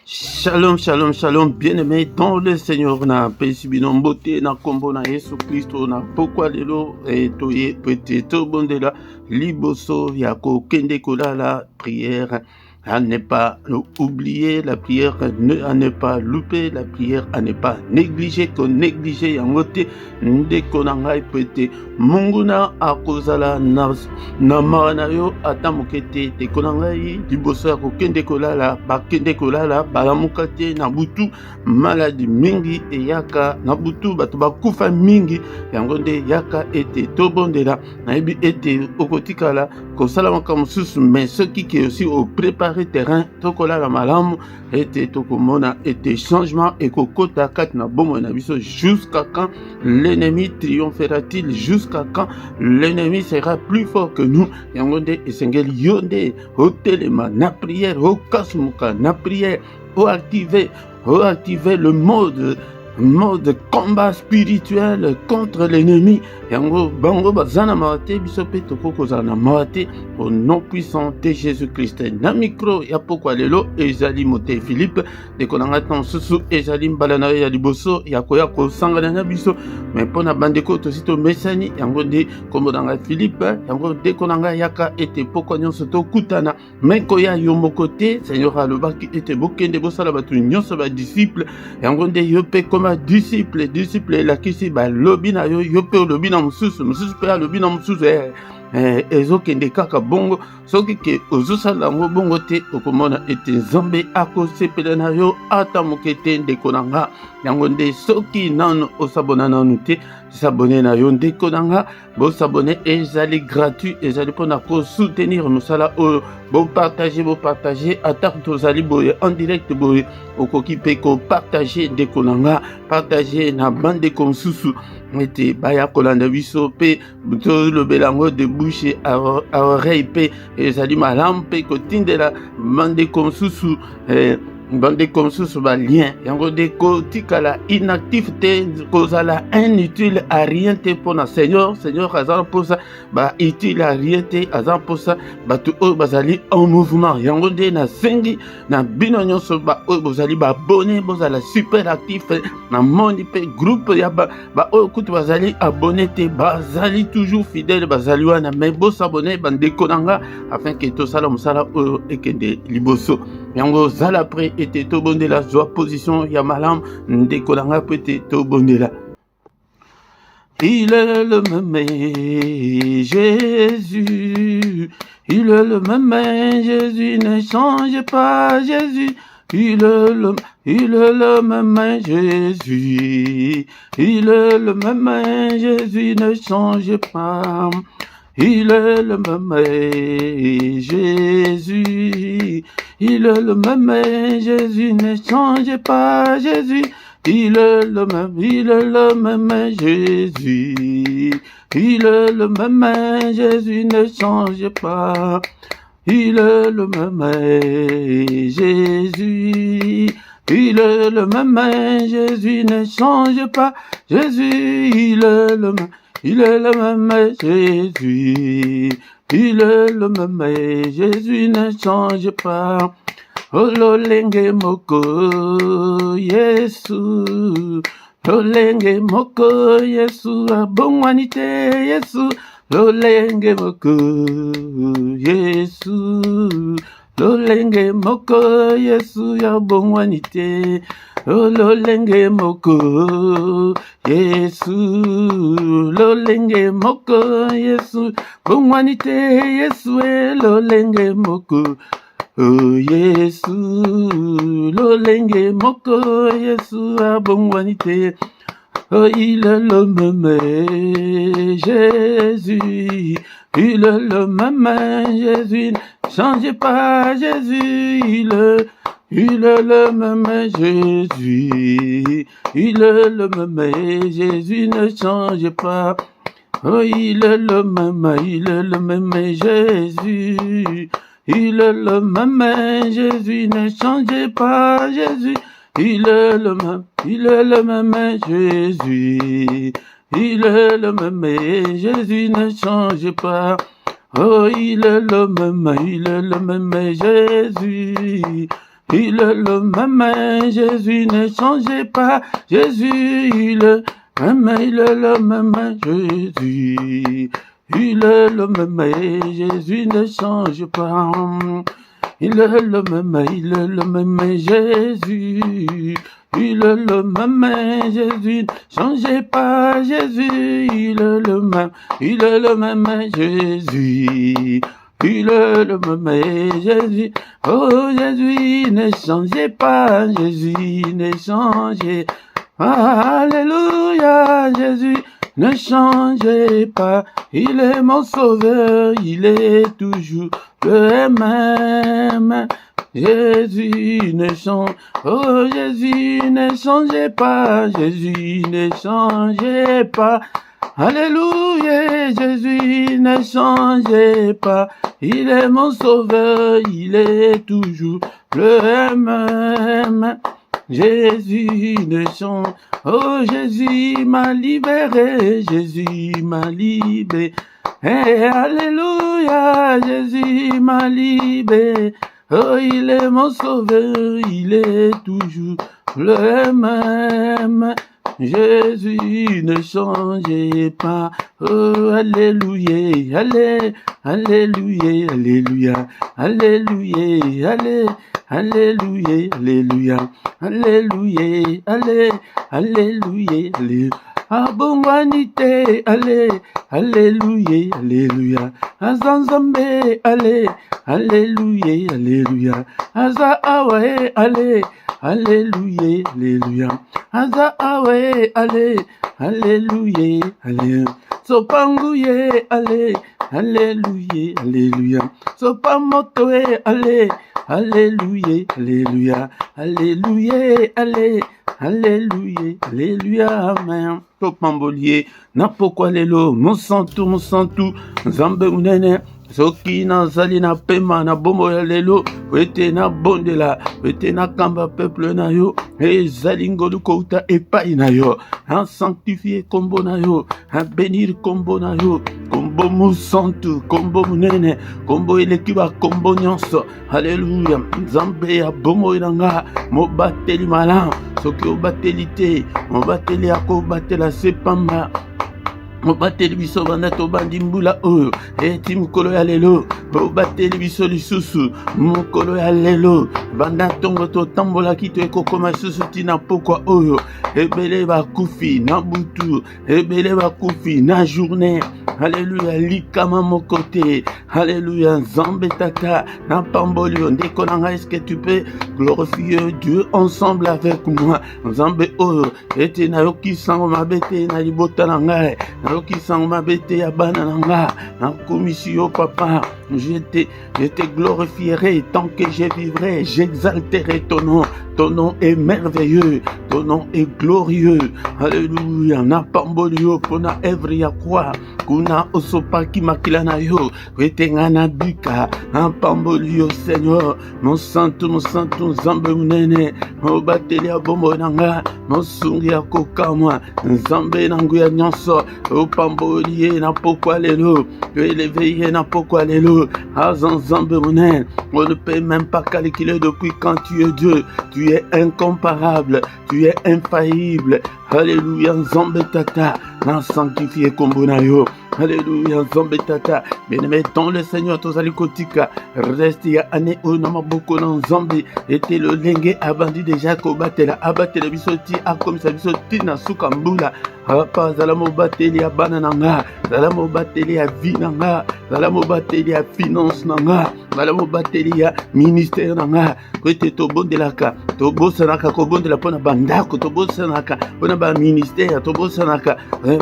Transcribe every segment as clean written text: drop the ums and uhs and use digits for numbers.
Shalom, shalom, shalom, bien-aimés dans le Seigneur. Na pesibino mbote na kombo na Yesu Kristo na pokwa lelo toye pete to bondela liboso yako kende kolala prière. À ne pas oublier la prière, à ne pas louper la prière, à ne pas négliger, qu'on négliger yangote nde konangai pete munguna akozala na maranayo atamokete te konangai liboso ya kokende kolala bakende kolala balamukate na butu maladi mingi eyaka na butu bato bakufa mingi yango nde yaka ete tobondela nayebi ete okotikala kosala makambo mosusu mais soki ke aussi oprépare terrain tokolala malamu ete tokomona ete changement ekokota kati na bomoi na biso jusqu'à quand l'ennemi triomphera-t-il, jusqu'à quand l'ennemi sera plus fort que nous. Yango nde esengeli yo nde otelema na prière, okasumuka na prière, oactiver le mode combat spirituel contre l'ennemi. Yango bango bazana mawate biso pe tokokozala na mawate au nom puissant de Jésus-Christ. Na micro ya pokwa lelo ezali mote Philippe de konanga tan susu ezali mbala na ya liboso ya koya kosangana na biso mais pona bandeko tosito mesani yango nde kombonanga Philippe yango de konanga yaka ete pokwa nyonso tokutana mais koya yo mokote Seigneur alobaki ete bokende bosala batu nyonso ba disciple yango nde yo pe koma disciple lakisi ba lobi na yo pe lobi na mususu pe lobi na mususu ezokende kaka bongo soki ke ozosala yango bongo te okomona ete Nzambe akosepela na yo ata moke te ndeko na nga yango nde soki nano osabona nanu te sabone na yo ndeko na nga bosabone ezali gratuit ezali mpona kosoutenir mosala oyo bopartage ata tozali boye en direct boye okoki mpe kopartage ndeko na nga partage na bandeko mosusu ete baya kolanda biso mpe tolobela yango de bouche à oreille mpe ezali malamu mpe kotindela bandeko mosusu bandeko mosusu balien yango nde kotikala inactif te kozala inutile à rien te mpona Seigneur aza mposa bautile à rien te aza mposa bato oyo bazali en mouvement yango nde nasengi na bino nyonso baoyo bozali babone bozala super actif na moni mpe groupe ya baoyo kutu bazali abone te bazali toujours fidèle bazali wana mais bosabone bandeko na nga afin ke tosala mosala oyo ekende liboso yango zala pre ete tobondela zwa position ya malamu ndeko na nga po ete tobondela. Il est le même Jésus, il est le même Jésus, ne change pas Jésus. Il est le même Jésus, il est le même Jésus, ne change pas. Il est le même Jésus, il est le même Jésus, ne change pas Jésus. Il est le même Jésus, il est le même Jésus, ne change pas. Il est le même Jésus, il est le même Jésus, ne change pas. Jésus, il est le même Jésus, il est le même Jésus, ne change pas. Ololenge moko Yesu, ololenge moko Yesu, abongwanite Yesu, ololenge moko Yesu, ololenge moko Yesu, abongwanite, ololenge moko Yesu, ololenge moko Yesu, bongwanite Yesu, ololenge moko Oh Yesu, lolenge moko Yesu abongwanite. Oh il est le même Jésus, il est le même Jésus, ne changez pas Jésus, il est le même Jésus, il est le même Jésus, ne changez pas. Oh il est le même Jésus. Il est le même Jésus, ne changez pas Jésus. Il est le même Jésus. Il est le même Jésus, ne changez pas. Oh, il est le même Jésus. il est le même, Jésus ne change pas, Jésus, il est le même, Jésus, il est le même, Jésus ne change pas, il est le même, Jésus, il est le même, Jésus, ne changez pas, Jésus, il est le même, Jésus. Il est le même, Jésus, oh Jésus, ne changez pas, Jésus, ne changez pas, alléluia, Jésus, ne changez pas, il est mon sauveur, il est toujours le même, Jésus ne change, oh Jésus, ne changez pas, Jésus, ne changez pas, alléluia, Jésus, ne changez pas, il est mon sauveur, il est toujours le même. Jésus ne change, oh Jésus m'a libéré, Jésus m'a libéré, hey, alléluia, Jésus m'a libéré, oh il est mon sauveur, il est toujours le même. Jésus ne changez pas, oh alléluia, alléluia, alléluia, alléluia, alléluia, alléluia, alléluia, alléluia, alléluia. Abongwanite, alléluia, alléluia. Azanzambe, alléluia, alléluia. Aza awe, alléluia, alléluia. Aza awe, alléluia, alléluia. Sopanguye, alléluia, alléluia. Sopamotoe, alléluia, alléluia, alléluia, alléluia, alléluia, amen. Topambolier, napokwa lelo, monsantu, nzambe munene, soki nazali na pema na bombo ya lelo, wete na bondela, wete na kamba peuple na yo, ezali ngolu kouta epai na yo, en sanctifier kombo na yo, en bénir kombo na yo, kombo musantu, kombo munene, kombo elekiba kombo nyonso, alléluia, nzambe ya bombo inanga, mobateli malam, soki obateli te, mobateli akobatela sepamba, mobateli biso banda tobandi mbula oyo eti mokolo ya lelo bobateli biso lisusu mokolo ya lelo banda ntongo totambolaki toekokoma lisusu ntina pokwa oyo ebele bakufi na butu ebele bakufi na journée alléluia likama moko te alléluia nzambe tata na pamboli yo ndeko na ngai, est-ce que tu peux glorifier Dieu ensemble avec moi nzambe oyo eti nayoki sango mabe te na libota na ngai nayoki sango mabe te ya bana na nga nakomisi yo papa, je te glorifierai tant que je vivrai, j'exalterai ton nom. Ton nom est merveilleux, ton nom est glorieux. Alléluia. Na pamboli yo pona evre ya kwa kuna osopaki makila na yo wetenga na bika na pamboli yo Seigneur mon santo nzambe munene mobateli ya bombo na nga mosungi ya kokamwa nzambe na nguya nyonso opamboli ye na pokwa lelo élevé ye na pokwa lelo azanzambe munene. On ne peut même pas calculer depuis quand tu es Dieu. Tu es incomparable, tu es infaillible. Alléluia, Nzambe Tata, na sanctifié kombo na yo. Alléluia, Nzambe Tata. Bien-aimé dans le Seigneur, tozali kotika. Reste ya ane o na maboko na Nzambe. Ete le lenge abandi déjà kobatela. Abatela biso ti akomisa biso ti na suka mbula. Apa zala mobateli ya bana na nga. Zala mobateli ya vie na nga. Zala mobateli ya finance na nga. Zala mobateli ya ministère na nga. Kwete tobondelaka. Tobosanaka kobondela pona bandako. Tobosanaka pona ba ministère. Tobosanaka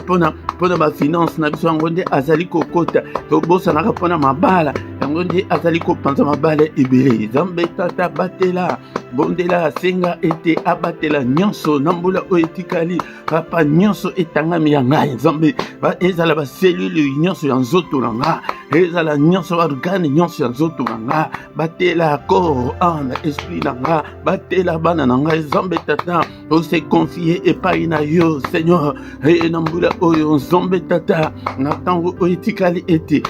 pona ba finance na biso ngonde azali kokota. Tobosanaka pona mabala. Ngonde azali kopanza mabala ebele. Nzambe Tata batela. Bondela senga ete abatela nyonso nambula o etikali papa nyonso etangami ya ngai Nzambe ba ezala ba cellule nyonso ya nzoto na nga ezala nyonso organe nyonso ya nzoto na nga batela corps âme esprit na nga batela bana na nga Nzambe Tata o se confier epai na yo Seigneur nambula oyo Nzambe Tata na tango o etikali ete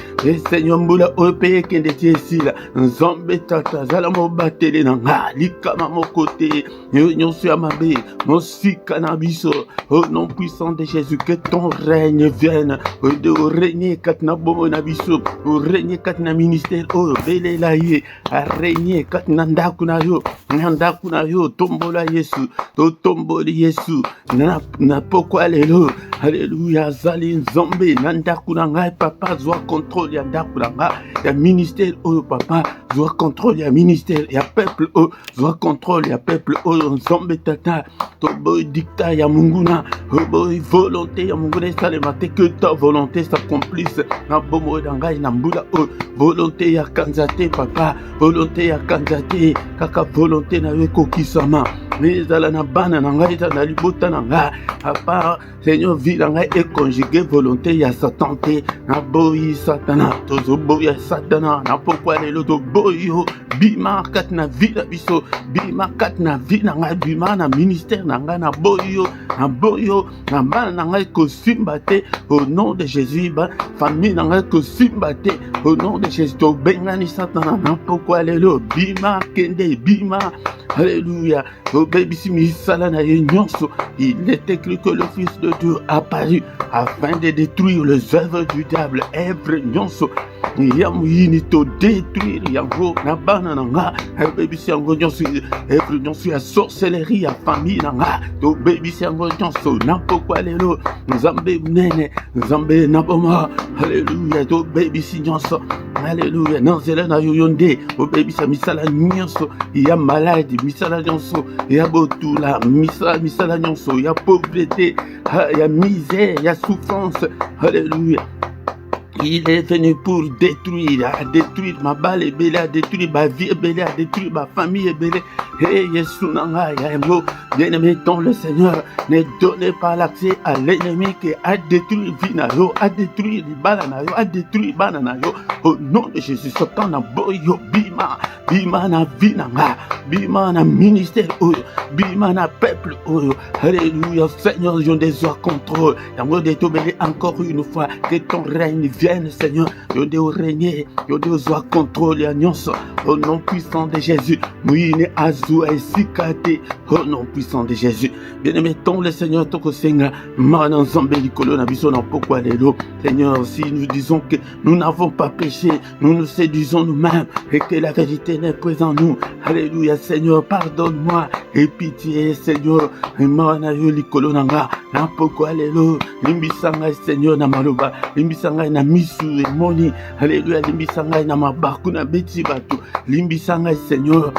Seigneur mbula o peye kende tiesila Nzambe Tata zala mo batele na nga lika kama mokote nyonso ya mabe mosika na biso au nom puissant de Jésus que ton règne vienne de régner kat na bomo na biso régner kat na ministère o belela ye a régner kat na ndaku na yo tombola Yesu to tomboli Yesu na pokwa lelo alléluia zali nzombe na ndaku na ngai papa zwa contrôle ya ndaku na ngai ya ministère o papa zwa contrôle ya ministère ya peuple o zwa contrôle ya peuple o nzombe tata to boy dictat ya munguna boy volonté ya munguna esalema te que ta volonté s'accomplisse na bomo na ngai na mbula o volonté ya kanza te papa volonté ya kanza te kaka volonté na yo ekokisama ezala na bana na ngai na libota na ngai à part Seigneur vie na ngai econjugué volonté ya satan te na boyi satana tozoboya satana na pokwa lelo toboyo bima kat na vie na biso bima kat na vie na ngai bima na ministère na ngai na boyo na bana na ngai kosimba te au nom de Jésus ba famille na ngai kosimba te au nom de Jésus tobengani satana na pokwa lelo bima kende bima alléluia obebisi misala na ye nyonso. Il est écrit que le Fils de Dieu apparu afin de détruire les œuvres du diable. Œuvre nyonso yamuyini to détruire yango na bana na nga obebisi yango nyonso œuvre nyonso ya sorcellerie ya famille na nga tobebisi yango nyonso na pokwa lelo nzambe munene nzambe na boma alléluia tobebisi nyonso alléluia na nzela na yo nde obebisa misala nyonso ya maladi misala nyonso ya botula misala nyonso ya pauvreté ya misère ya souffrance alléluia. Il est venu pour détruire, à détruire ma balle et belé, à détruire ma vie et belé, à détruire ma famille et belé. Hey, Yesu nanga yaemo, bien-aimé dans le Seigneur, ne donnez pas l'accès à l'ennemi qui a détruit Vinayo, a détruit Balanayo, a détruit Bananayo. Au nom de Jésus, Satan na boyo bima na vinanga, bima na ministère oyo, bima na peuple oyo. Alléluia, Seigneur, je désire contrôle. Yango de tobeli encore une fois que ton règne vienne, Seigneur. Je désire régner, je désire contrôle ya nyonso. Au nom puissant de Jésus, mouine azu esikate. Au nom puissant de Jésus. Bien-aimé, ton le Seigneur toko senga, mana nzambe likolo na biso na pokwa lelo. Seigneur, si nous disons que nous n'avons pas péché, nous nous séduisons nous-mêmes et que la vérité n'est pas en nous. Alléluia, Seigneur, pardonne-moi et pitié, Seigneur. Mana yo likolo nanga, na pokwa lelo, limbisanga Seigneur na maloba, limbisanga na misu et moni. Alléluia, limbisanga na mabaku na beti batu, limbisanga Seigneur,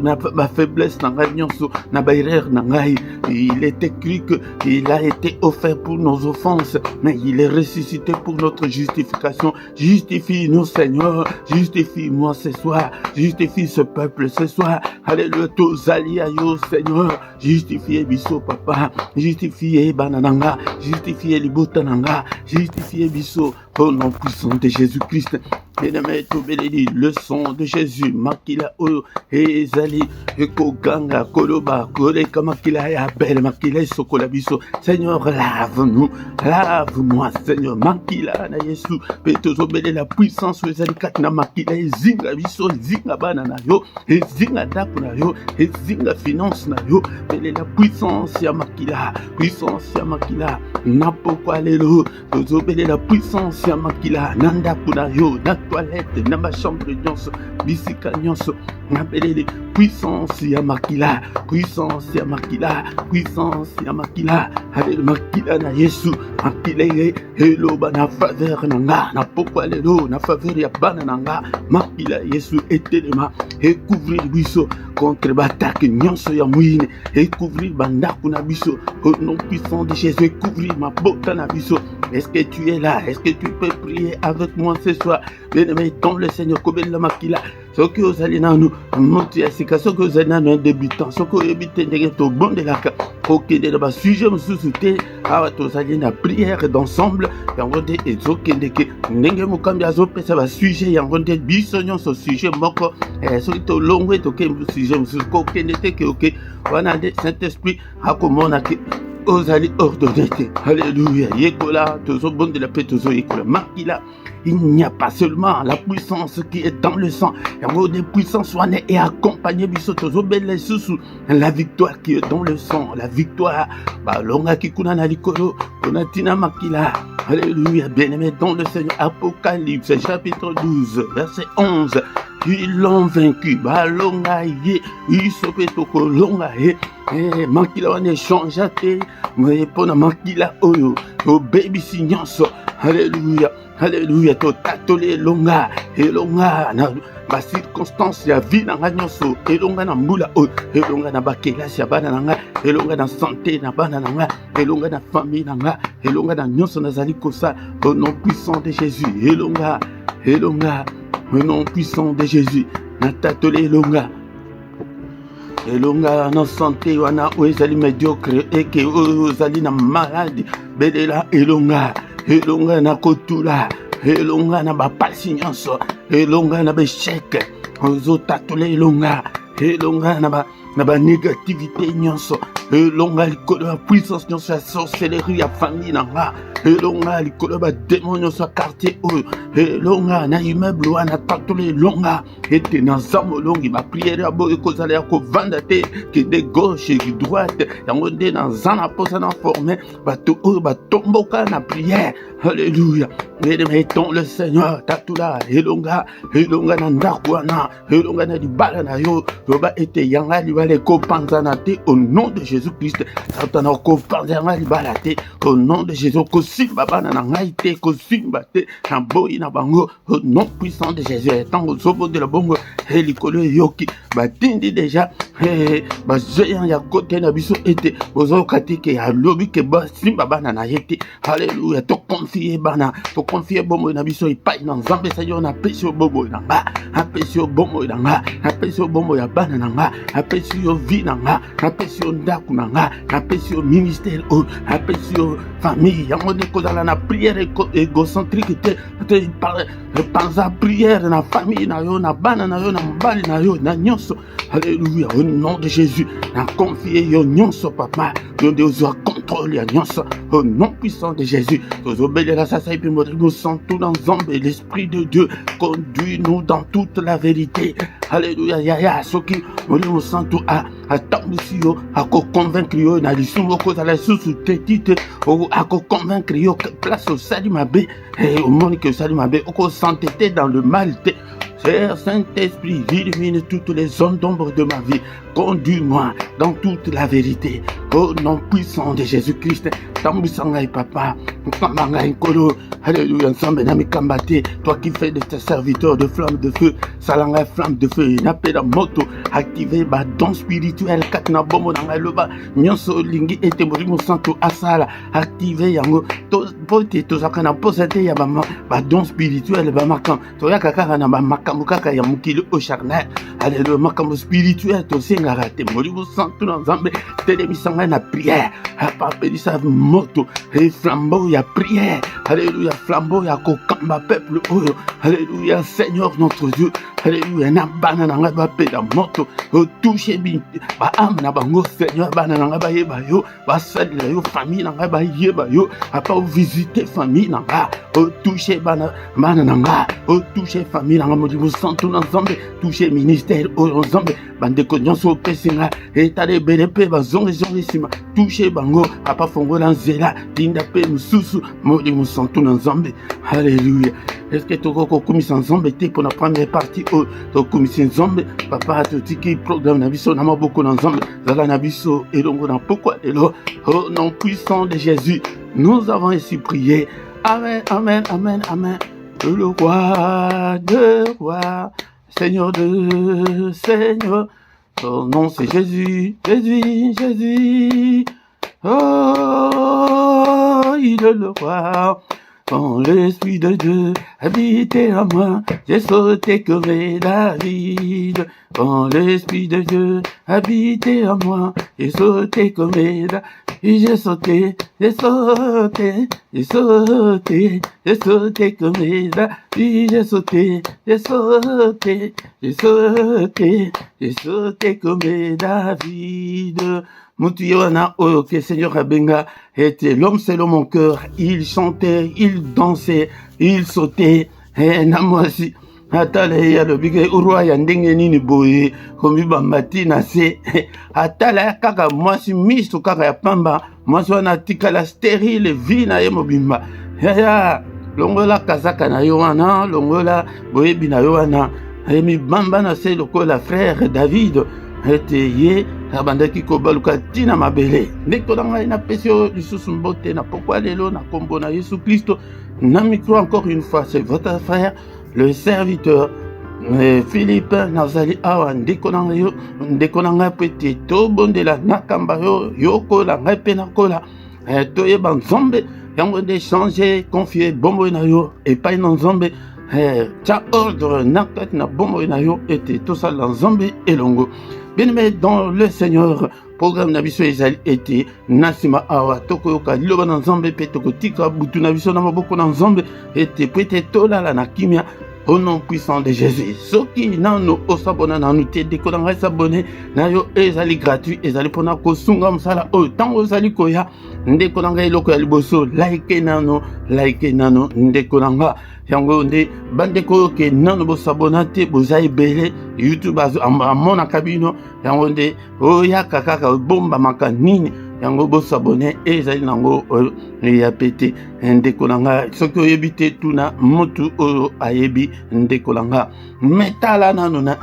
ma faiblesse nanga nyonso, na bairere nanga. Il est écrit qu'il a été offert pour nos offenses, mais il est ressuscité pour notre justification. Justifie-nous, Seigneur. Justifie-moi ce soir. Justifie ce peuple ce soir. Alléluia, tous alliés, Seigneur. Justifie biso, papa. Justifie banananga. Justifie libotananga. Justifie biso. Au nom puissant de Jésus-Christ. Bien-aimé, le sang de Jésus, makila oyo, ezali, ekoganga, koloba, koleka makila ya belle, makila sokola biso. Seigneur, lave-nous, lave-moi, Seigneur, makila na Yesu, petozobele la puissance, ezali katina makila, ezinga biso, ezinga bana na yo, ezinga daku na yo, ezinga finance na yo, bele la puissance ya makila, napokwa lelo, tozobele la puissance ya makila, nanda kuna yo, toilette, na ma chambre nyonso, bisika nyonso, nabelele puissance ya makila, puissance ya makila, puissance ya makila, ale makila na Yesu, makila eloba na faveur nanga, na pokwa lelo, na faveur ya bana nanga, makila Yesu etelema, et couvrir biso contre l'attaque nyonso ya mouine, et couvrir bandaku na biso, au nom puissant de Jésus, couvrir ma bota na biso. Est-ce que tu es là? Est-ce que tu peux prier avec moi ce soir? Bien-aimé, tombe le Seigneur, kobel la makila. Ce que vous allez dans nous, monter à ce que vous allez dans nous, débutant, ce que vous allez dans bon de la ok, de la sujet, vous souhaitez, à tous allez dans prière d'ensemble, et on va dire, et ce que n'engagez vous comme ya zo pesa ba sujet, et on va dire, bisognon ce sujet, moko, et ce qui est long, et ok, sujet, vous ok, n'était que ok, on a des Saint-Esprit, à comment on a ozali ordonné. Alléluia. Yekola, tozo bon de la paix, tozo yekola. Makila. Il n'y a pas seulement la puissance qui est dans le sang. Il y a des puissances soignées et accompagnées. La victoire qui est dans le sang. La victoire. Longa kikuna na likolo. Onatina makila. Alléluia. Bien-aimé dans le Seigneur. Apocalypse chapitre 12 verset 11. Ils l'ont vaincu. Longa ye. Ils sopetoko longa ye. Makila on échange à te. Mais pour makila oyo. O baby signanso. Alléluia. Alléluia, totatole longa, elonga na ba circonstance ya vie na nyonso, elonga na mbula o, elonga na bakela ya bana nanga, elonga na santé na bana nanga, elonga na famille nanga, elonga na nyonso nazali kosa, au nom puissant de Jésus, elonga, elonga, au nom puissant de Jésus, na tatole elonga. Elonga na santé wana o ezali médiocre et que o ezali na malade, belela elonga. Elonga na kotula, elonga na bapasi nyonso, elonga na beshek, ozotatula elonga, elonga na ba négativité nyonso, elonga likolo ya puissance nyonso ya sorcellerie ya famille nanga, elonga likolo ba démon nyonso ya quartier oyo, elonga na immeuble wana tatula elonga, ete na nzambo longi ba prière ya boye kozala ya kovanda te, ke de gauche et de droite, yango nde na nzana posa na former bato oyo batomboka na prière. Alléluia. Mettons le Seigneur, tatula, elonga, elonga na ndakwana, elonga na libala na yo, yoba ete yanga libale kopanza na te, au nom de Jésus-Christ, tatana kopanza yanga libala te, au nom de Jésus, kosimba bana na ngai te, kosimba te, na boyi na bango, au nom puissant de Jésus, etango zobo de la bongo, helikolo yoki, batindi déjà, bazeyan ya kote na biso ete, ozo katike ya lobi ke ba simba bana na yete, alléluia, to confier bana, to confier bomo na biso ipai na nzambe Seigneur na pesi bomo na nga, apesi bomo na nga, apesi bomo ya bana na nga, apesi vie na nga, apesi ndaku na nga, apesi ministère o, apesi famille, yango de kozala na prière égocentrique te pensa prière na famille na yo, na bana na yo, na mbali na yo, na nyonso. Alléluia, au nom de Jésus, na confier yo nyonso papa, yo de ozo contrôle ya nyonso, au nom puissant de Jésus. Nous sentons tout dans l'Esprit de Dieu conduit-nous dans toute la vérité. Alléluia, yaya, ce qui nous sentons à tambusio, à convaincre yo, na lisumo ko la sous tétite, à convaincre yo place au salut mabé, et au monde que salut mabé, au s'entêter dans le mal. Cher Saint-Esprit, illumine toutes les zones d'ombre de ma vie. Conduis-moi dans toute la vérité. Au nom puissant de Jésus-Christ. Tambusangai papa. Kambangai kolo. Alléluia. Ensemble, nami kambate. Toi qui fais de tes serviteurs de flamme de feu. Salangai flamme de feu. Nape la moto. Activer ba don spirituel. Katna bomo nangai loba. Nyonso lingi ete morimo santo asala. Activer yango. Pote to sakana posete ya ba don spirituel ba makan. To ya kakara na ba makan. Mukaka ya mukili au charnel. Alléluia. Makambo spirituel. To sengara te morimo santo na zambe. Télémisanga na prière. Apapelisa moto. Et flambeau ya prière. Alléluia. Flambeau ya kokamba peuple oyo. Alléluia. Seigneur notre Dieu. Alléluia. Na bana na nga ba peda moto. O touche bi ba am na bango Seigneur bana na nga ba yeba yo. Ba sali yo famille na nga ba yeba yo. Apa o visiter famille na nga. O touche bana na nga. O touche famille na nga mo di santo na nzambe. Touche ministère o nzambe. Bande ko nyonso pesinga. Eta de benepe ba zonge sima. Touche bango apa fongo na nzela. Tinda pe mususu mo di santo na nzambe. Alléluia. Est-ce que tu as commis ensemble pour la première partie tu as commis ensemble papa tu tiki programme na biso na maboko na ensemble zala na biso et donc on a pourquoi et là au nom puissant de Jésus nous avons ainsi prié. Amen, amen, amen, amen. Le roi de roi, Seigneur de Seigneur, ton nom c'est Jésus, Jésus, Jésus. Oh, il est le roi. Quand l'Esprit de Dieu habitait en moi, j'ai sauté comme David. Quand l'Esprit de Dieu habitait en moi, j'ai sauté comme Eda, et j'ai sauté, j'ai sauté, j'ai sauté, j'ai sauté comme Eda, et j'ai sauté, j'ai sauté, j'ai sauté, j'ai sauté comme David. Moutouana, oh, que Seigneur Abenga était l'homme selon mon cœur. Il chantait, il dansait, il sautait. Et namwasi, atala ya le bige urwa ya ndenge nini boye, komi ba matina se. Atala ya kaka mwasi misto kaka ya pamba, mwasi wana tikala stérile vina ye mobimba. Ya longola kazaka na yo wana, longola boyebi na yo wana. Mi bamba na se lokola frère David. Ete ye abandaki kobaluka tina mabele ndeko na ngai napesi yo lisusu mbote na pokwa lelo na kombo na Yesu Kristo na micro encore une fois c'est votre frère le serviteur Philippe nazali awa ndeko na ngai po ete tobondela nakamba yo yokola ngai mpe nakola toyeba nzambe yango nde changer confier bombo na yo epai na nzambe tia ordre na kati na bombo na yo ete tosala nzambe elongo. Bien-aimé dans le Seigneur, programme na biso ezali ete nasima awa tokoyoka liloba na nzambe pe tokotika butu na biso na maboko na nzambe ete po ete tolala na kimia au nom puissant de Jésus. Soki nano osabona na nute deko na ngai sabone na yo ezali gratuit ezali pona kosunga msala oyo tango ezali koya ndeko na ngai eloko ya liboso like nano ndeko na ngai yango nde bandeko ke nano bosabona te boza ebele YouTube amona kabino yango nde oyaka kaka bomba maka nini yango bosabone ezali nango ya pete ndeko na ngai soki oyebi te tuna motu oyo ayebi ndeko na ngai metala nano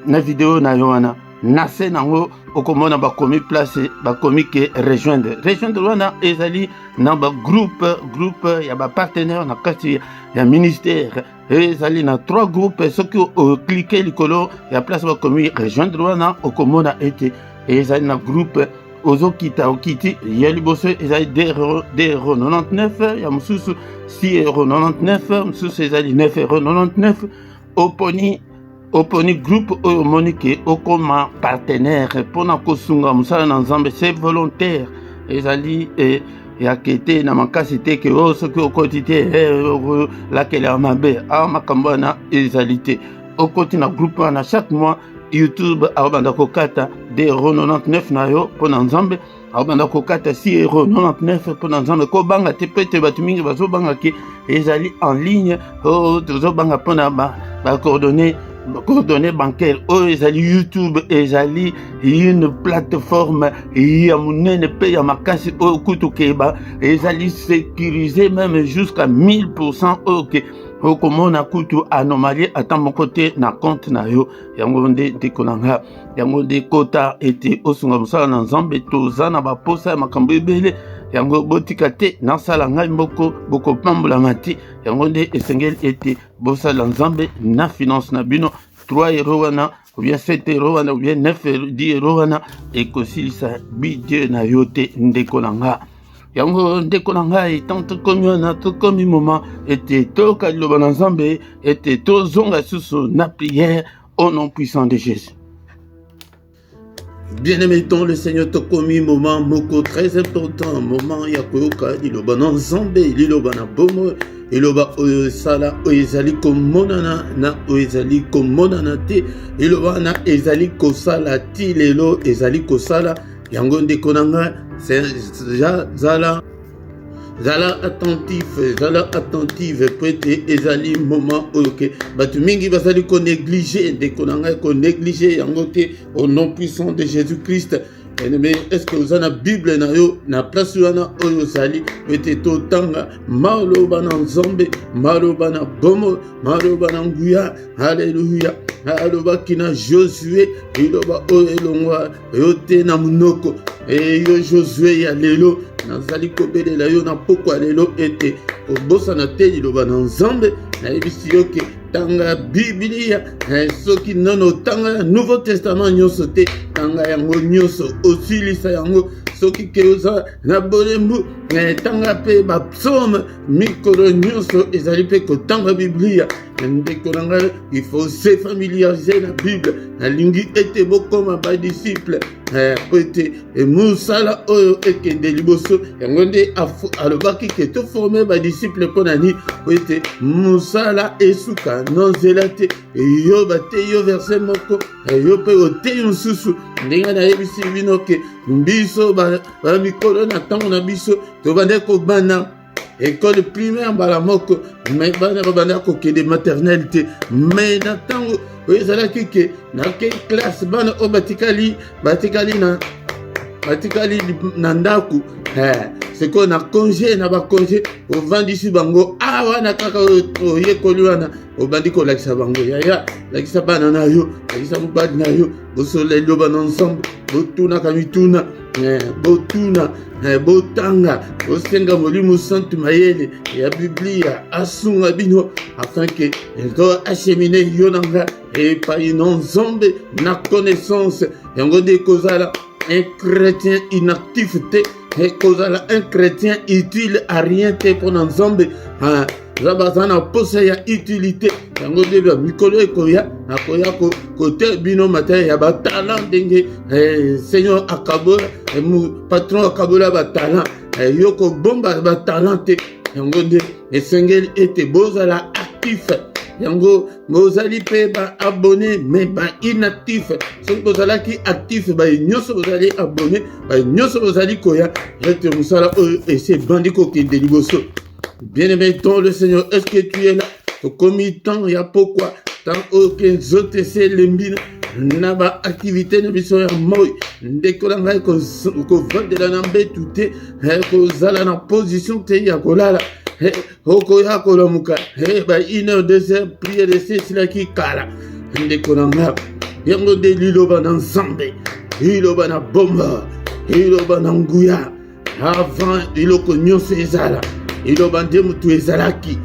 na video na yo wana nase nango okomona bakomi place bakomi ke rejoindre wana ezali na ba groupe ya ba partenaire na kati ya ministère ezali na 3 groupes soki cliquer likolo ya place bakomi rejoindre wana okomona ete ezali na groupe ozokita okiti ya liboso ezali €99 ya mosusu €6,99 mosusu ezali €9,99 oponi groupe oyo monike okoma partenaire pona kosunga musala na nzambe c'est volontaire ezali ya kete na makasi te ke soki okoti te lakela mabe makambo wana ezali te okoti na groupe wana chaque mois YouTube abanda kokata €99 na yo pona nzambe abanda kokata €6,99 pona nzambe ko banga te pete batu mingi bazobanga ke ezali en ligne tozobanga pona ba coordonnées bancaires ezali YouTube ezali une plateforme ya munene pe ya makasi kutu keba ezali sécurisé même jusqu'à 1000% ok okomona kutu anomalie ata moko te na compte na yo yango nde dekonanga yango nde kota ete osunga mosala na nzambe toza na baposa ya makambo ebele yango botika te nasala ngai moko bokopambolama te yango nde esengeli ete bosala nzambe na finance na bino €3 wana ou bien €7 wana ou bien €10 wana ekosilisa bidie na yo te ndeko na nga yango ndeko na ngai tant tokomi wana tokomi moment ete toyoka liloba na nzambe ete tozonga susu na prière au nom puissant de Jésus. Bien-aimé dans le Seigneur, tokomi moment moko très important, moment ya koyoka liloba na nzambe liloba na bomo iloba oyo sala oyo ezali komonana na oyo ezali komonana te iloba na ezali kosala ti lelo ezali kosala yango ndeko na ngai zala attentive po ete ezali moment oyo ke bato mingi bazali konéglige ndeko na ngai konéglige yango te au nom puissant de Jésus-Christ. Mais est-ce que vous avez la Bible na place wana oyo ozali ete totanga maloba na nzambe maloba na bomo maloba na nguya haleluya alobaki na Josué iloba oyo elongwa yo te na munoko yo Josué ya lelo nazali kobelela yo na pokwa lelo ete obosana te liloba na nzambe nayebisi yo ke tanga Biblia soki nono tanga Nouveau Testament nyonso te tanga yango nyonso osilisa yango soki keoza na bolembu tanga pe ba psaume mikolo nyonso ezali pe kotanga Biblia. Ndeko na ngai, il faut se familiariser na Bible. Nalingi ete bokoma ba disciple po ete mosala oyo ekende liboso yango nde alobaki ke toforme ba disciple mpo na nini po ete mosala esuka na nzela te eyoba te yo verse moko yo mpe oteyi mosusu. Ndenge nayebisi bino ke biso bamikolo na ntango na biso tobande kobanda école primaire mbala moko me bana babanda kokende maternelle te me na ntango oyo ezalaki ke nake classe bana oyo batikali na ndako sikoyo na congé na bacongé ovandisi bango awa na kaka oyekoli wana obandi kolakisa bango yaya lakisa bana na yo lakisa mobali na yo bosola eloba na ensemble botunaka mituna botuna botanga bosenga molimo santu mayele ya biblia asunga bino afin ke ezo achemine yo na nga epai na nzambe na connaissance yango nde kozala un chrétien inactif te kozala un chrétien utile à rien te mpo na nzambe zabaza na posa ya utilité yango nde mikolo ekoya nakoya kote bino mataya ya batalant ndenge seigneur akabola patron akabola batalant yo kobomba batalant te yango nde esengeli ete bozala actif yango bozali mpe baabone me bainactif soki bozalaki actif nyonso bozali abone nyonso bozali koya ete mosala oyo ese bandi kokende liboso. Bien-aimé dans le Seigneur, est-ce que tu es là? Komi temps ya pourquoi tant aucun zote se lembina na ba activité na biso ya moi ndekola ngai ko vandela na mbetu te ko zala na position te ya kolala hoko ya kolomuka ba 1 heure 2 heures prière de cela qui kala ndekola ngai yango de liloba na nzambe liloba na bomba liloba na nguya avant iloko nyonso ezala iloba nde mutu ezalaki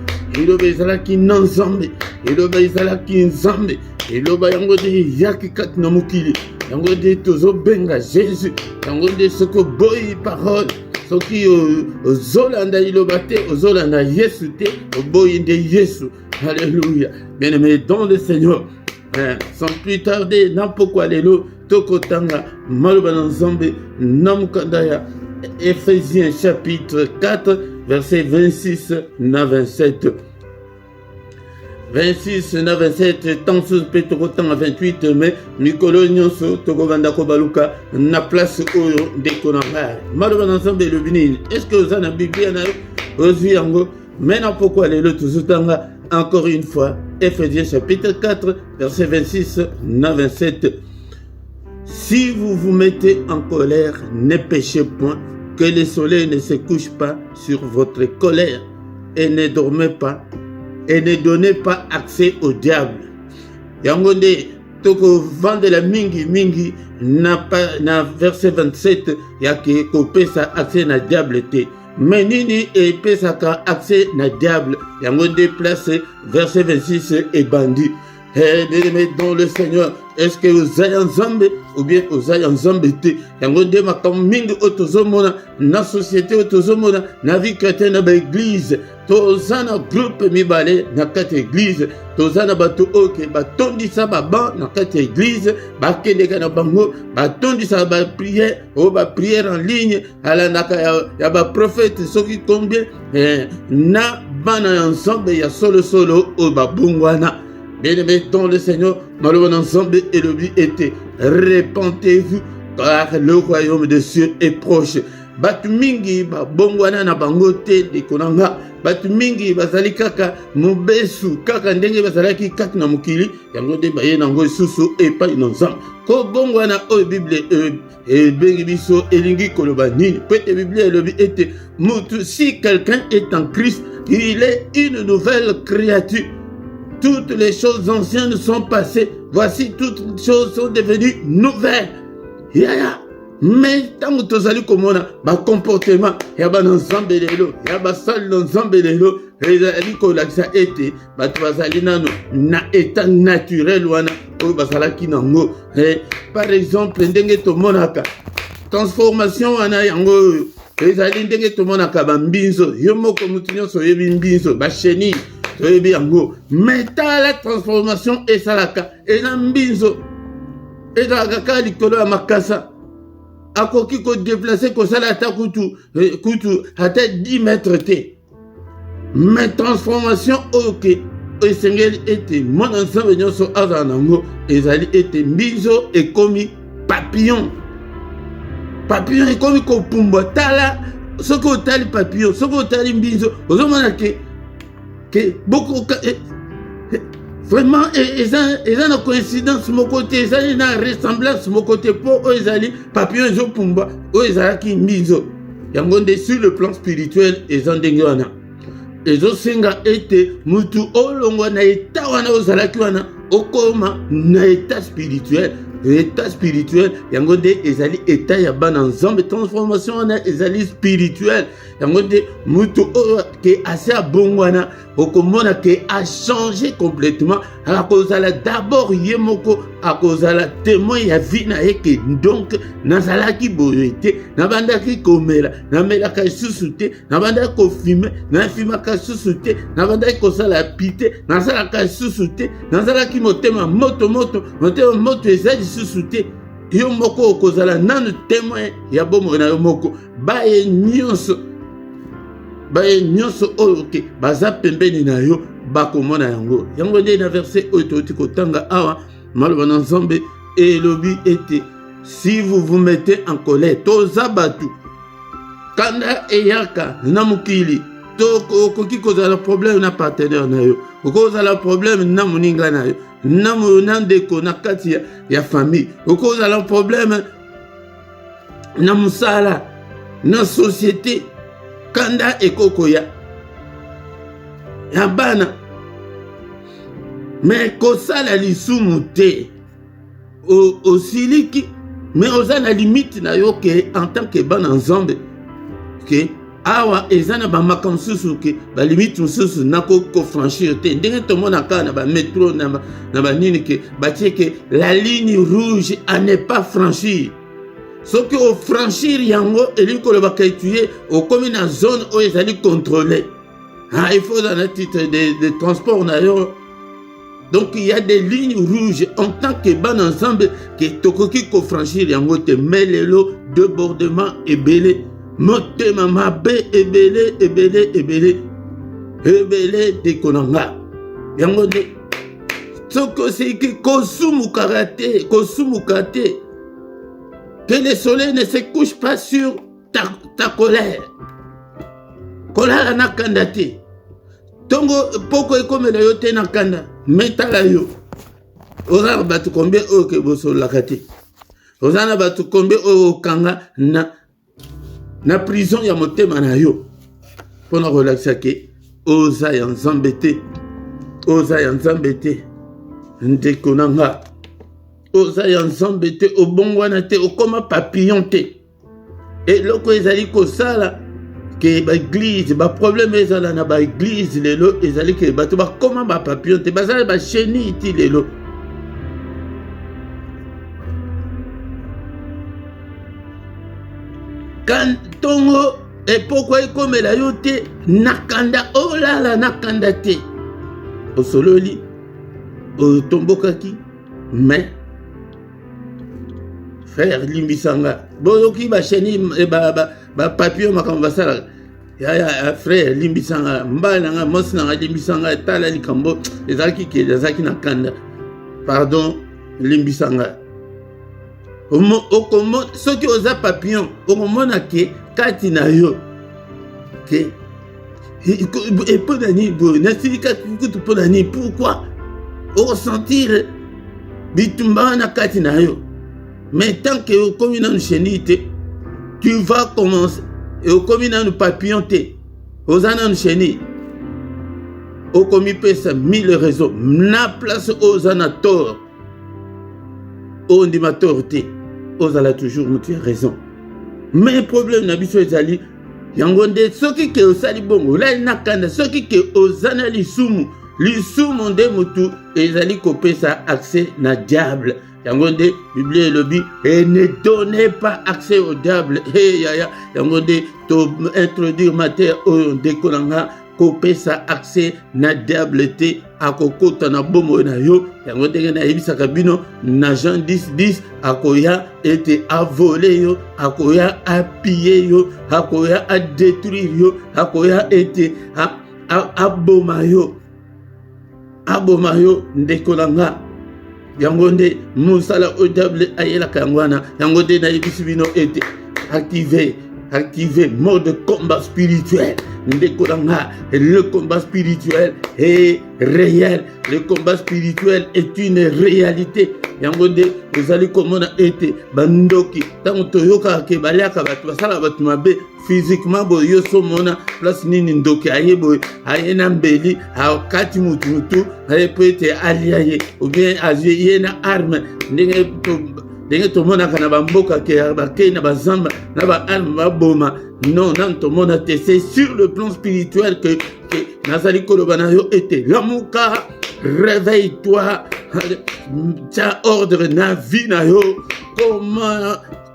iloba ezalaki na nzambe iloba ezalaki nzambe iloba yango nde eyaki kati na mokili yango nde tozobenga jésus yango nde soki oboyi parole soki ozolanda iloba te ozolanda yesu te oboyi nde yesu. Alléluia. Bien-aimé dans le Seigneur, sans plus tarder na pokwa lelo tokotanga maloba na nzambe na mokanda ya Éphésiens chapitre 4 verset 26 na 27. 26 na 27 tant sous petro tant 28 mais mikolo nyonso tokovanda ko baluka na place oyo ndeko na ngai maloba na nzambe le binini. Est-ce que vous avez Biblia na ozwi yango maintenant pourquoi lelo tozotanga encore une fois Éphésiens chapitre 4 verset 26 na 27. Si vous vous mettez en colère, ne péchez point, que le soleil ne se couche pas sur votre colère et ne dormez pas et ne donnez pas accès au diable. Yango nde toko vandela mingi na verset 27 yake kopesa accès na diable te. Menini epesaka accès na diable yango nde place verset 26 et bandi. Bien-aimés dans le Seigneur, est-ce que vous avez ensemble ou bien vous avez ensemble te yango nde makambo mingi oyo tozomona na société oyo tozomona na vie chrétienne na baeglise toza na groupe mibale na kati ya église toza na bato oyo ke batondisa baban na kati ya église bakendeka na bango batondisa baprière oyo baprière en ligne alandaka ya baprofete soki combien na bana ya nzambe ya solosolo oyo babongwana. Bien-aimés dans le Seigneur, malheureusement ensemble et le but était répentez-vous car le royaume des cieux est proche. Batu mingi ba bongwana na bango te de konanga batu mingi bazali kaka mobesu kaka ndenge bazalaki kati na mokili yango de baye nango susu epai na nzambe ko bongwana o Bible bengi biso elingi koloba nini pete Bible elobi ete mutu si quelqu'un est en Christ il est une nouvelle créature. Toutes les choses anciennes sont passées. Voici toutes les choses sont devenues nouvelles. Yaya. Mais tant que tu as comme ma comportement, il y a un ensemble de l'eau, il y a un seul ensemble de l'eau, et ça a été, na état naturel, par exemple, ndenge to monaka transformation ana yango ezali ndenge tomonaka bambinzo yo moko mutu nyonso oyebi mbinzo bachenille toyebi yango mais tala transformation esalaka eza mbinzo ezalaka kaka likolo ya makasa akoki kodeplace kosala ata kutu ata 10 mètres te mais transformation oyo ke esengeli ete mwana nzambe nyonso azala nango ezali ete mbinzo ekomi papillon ekomi kopumbwa tala soki otali papillon soki otali mbinzo ozomona ke boko vraiment eza na coïncidence moko te ezali na ressemblance moko te mpo oyo ezali papillon ezopumbwa oyo ezalaki mbinzo yango nde sur le plan spirituel eza ndenge wana ezosenga ete mutu olongwa na eta wana ozalaki wana okoma na eta spirituel yango nde ezali eta ya bana nzambe transformation wana ezali spirituel yango nde mutu oyo ke ase abongwana okomona ke a changé complètement akozala d'abord ye moko akozala témoin ya vie na ye ke donc nazalaki boye te nabandaki komela namelaka lisusu te nabandaki kofime nafimaka lisusu te nabandaki kosala pite nasalaka lisusu te nazalaki motema moto eza lisusu te yo moko okozala nanu témoin ya bomoi na yo moko baye nyonso oyo ke baza pembeni na yo bakomona yango nde na verset oyo toti kotanga awa maloba na nzambe elobi ete si vous vous mettez en colère toza batu kanda eyaka na mokili okoki kozala problème na partenaire na yo okozala problème na moninga na yo na ndeko na kati ya famille okozala problème na mosala na société kanda ekokoya ya bana mais kosala lisumu te osiliki mais oza na limite na yo ke en tant que bana nzambe ke awa eza na bamaka mosusu ke balimite mosusu nakofranchir te ndenge tomonaka na bametro na banini ke batie ke la ligne rouge à ne pas franchir soki ofranchir yango elingi kolobaka etuye okomi na zone oyo ezali contrôlée il faut dans le titre de transport na yo donc il y a des lignes rouges en tant que ban ensemble que tokoki kofranchir yango te mais lelo débordement ebele motema mabe ebele dekonanga yango nde soki osiki kosumuka te que le soleil ne se couche pas sur ta colère kolala na kanda te tongo poko ekomela yo te na kanda metala yo oza na bato combien oyo ke bosololaka te oza na bato combien oyo okanga na prison ya motema na yo mpona kolakisa ke oza ya nzambe te ndeko na nga oza ya nzambe te obongwana te okoma papillon te eloko ezali kosala ke baeglise baproblème ezala na baeglise lelo ezali ke bato bakoma bapapillon te bazala bachenille ti lelo kantongo epoko ekomela yo te nakanda olala nakanda te osololi otombokaki mais frère limbisanga boyoki bachenille bapapillon makambo basalaka ya frère limbisanga mbala nanga mosi nanga limbisanga tala likambo ezalaki na kanda pardon limbisanga soki oza papillon okomona ke kati na yo ke epo nani boye nasilika kutu mpo nani pourquoi okosentir bitumba wana kati na yo mais tant que okomi nanu chenille te tu vas commencer okomi nanu papillon te oza nanu chenille okomi pesa 1000 raisons na place oza na tort ondima tort te ozala toujours mutu ya raison mais problème na biso ezali yango nde soki ke osali bongo olali na kanda soki ke oza na lisumu nde mutu ezali kopesa accès na diable yango nde Bible elobi et ne donnez pas accès au diable. Yaya yango nde to introduire matière oyo ndeko na nga kopesa accès na diable te akokota na bomoi na yo. Yango ndenge nayebisaka bino na Jean 10:10 akoya ete avole yo, akoya apiller yo, akoya adétruire yo, akoya ete aboma yo, ndeko na nga. Yango nde mosala o diable ayelaka yango wana. Yango nde nayebisi bino ete activer mode combat spirituel. Le combat spirituel est réel. Le combat spirituel est une réalité. Yango nde ezali komona ete bandoki tango toyoka ke baliaka batu basala batu mabe physiquement boyo somona place nini ndoki ayebo ayena mbeli akati mutu aye peut aliaye ou bien azie na arme ndenge tomonaka na bamboka ke bakei na bazamba na ba arme baboma. Non, non, c'est sur le plan spirituel que Nazali Kolobanayo était l'amuka. Réveille-toi, tiens ordre na vie na yo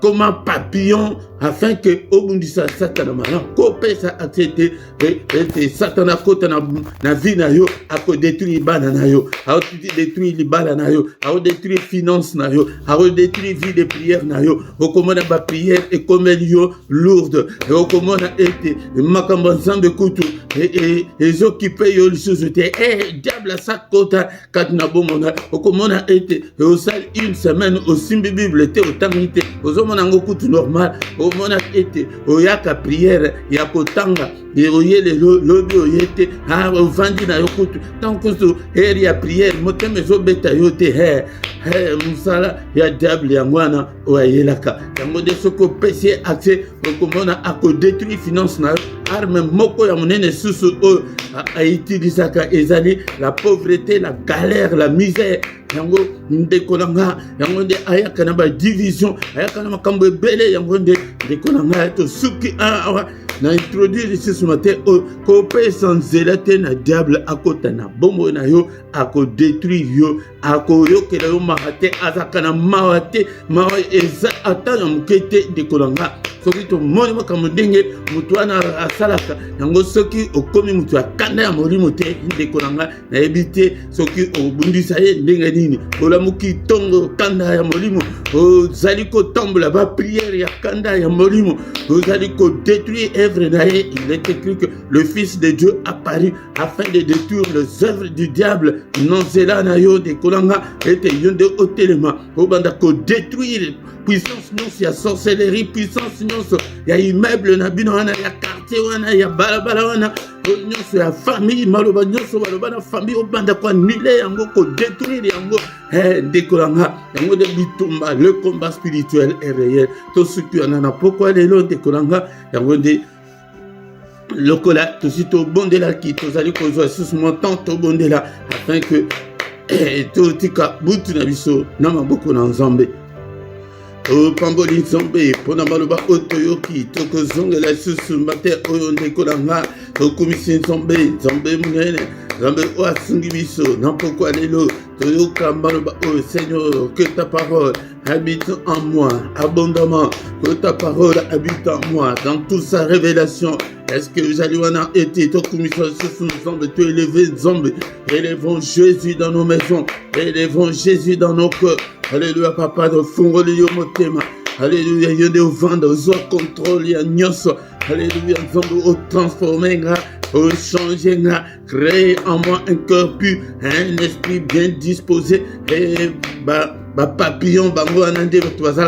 comme un papillon afin que au bout du satana malan kopé ça accepter et satana kota na vie na yo a détruire bana na yo a détruire li bana na yo a détruire finance na yo a détruire vie de prière na yo au comment ba prière et comme yo lourde et au comment a été makambo nzambe kutu et occupé yo les choses et diable sa kota kat na bomona au comment a été au salle une semaine au simbi bible te autorité aux hommes nango kutu normal au mona été au yaka prière ya kotanga et oye le lobi oyete ha vandi na yo kutu tant que so ya prière moteme zo beta yo te musala ya diable ya mwana oyelaka yango de soko pesi accès au mona ako détruire finance na arme moko ya monene susu a utilisaka ezali la pauvreté, la galère, la misère. Yango ndekolanga yango nde ayaka na ba division ayaka na makambo ebele yango nde ndekolanga to suki na introduire ici ce matin ko pesa nzela te na diable akota na bombo na yo ako détruire yo ako yokela yo mahate azaka na mawate mawa eza atana mukete ndekolanga soki to moni makambo ndenge mutu wana asalaka yango soki okomi mutu akanda ya molimo te ndekolanga na ebite soki obundisa ye ndenge nini olamuki tongo kanda ya molimo ozali kotambola ba prière ya kanda ya molimo ozali ko détruire œuvre na ye. Il est écrit que le Fils de Dieu apparut afin de détruire les œuvres du diable. Non zela na yo de kolanga ete yonde otelema obanda ko détruire puissance nyonso ya sorcellerie, puissance nyonso ya immeuble na bino wana ya quartier wana ya balabala wana nyonso ya famille maloba nyonso baloba na famille obanda ko annule yango ko détruire yango ndekolanga yango de bitumba. Le combat spirituel est réel. To suki na pourquoi lelo ndekolanga yango de lokola to sito bondela ki to zali ko zo sous montant to bondela afin que to tika butu na biso na maboko na nzambe pamboli nzambe pona maloba otoyoki tokozongela susu mbate oyo ndekolanga okomisi nzambe munene nzambe oyo asungi biso na pourquoi lelo toyoka maloba oyo Seigneur que ta parole habite en moi abondamment, que ta parole habite en moi dans toute sa révélation. Est-ce que Jaliwana était ton commission sous Nzambe, tu élevé Nzambe, élevons Jésus dans nos maisons, élevons Jésus dans nos cœurs. Alléluia, papa, de fungoli yo motema. Alléluia, yende au vent, au contrôle, ya nyonso. Alléluia, Nzambe, au transformer, au changer, créer en moi un cœur pur, un esprit bien disposé, et papillon, bango anande,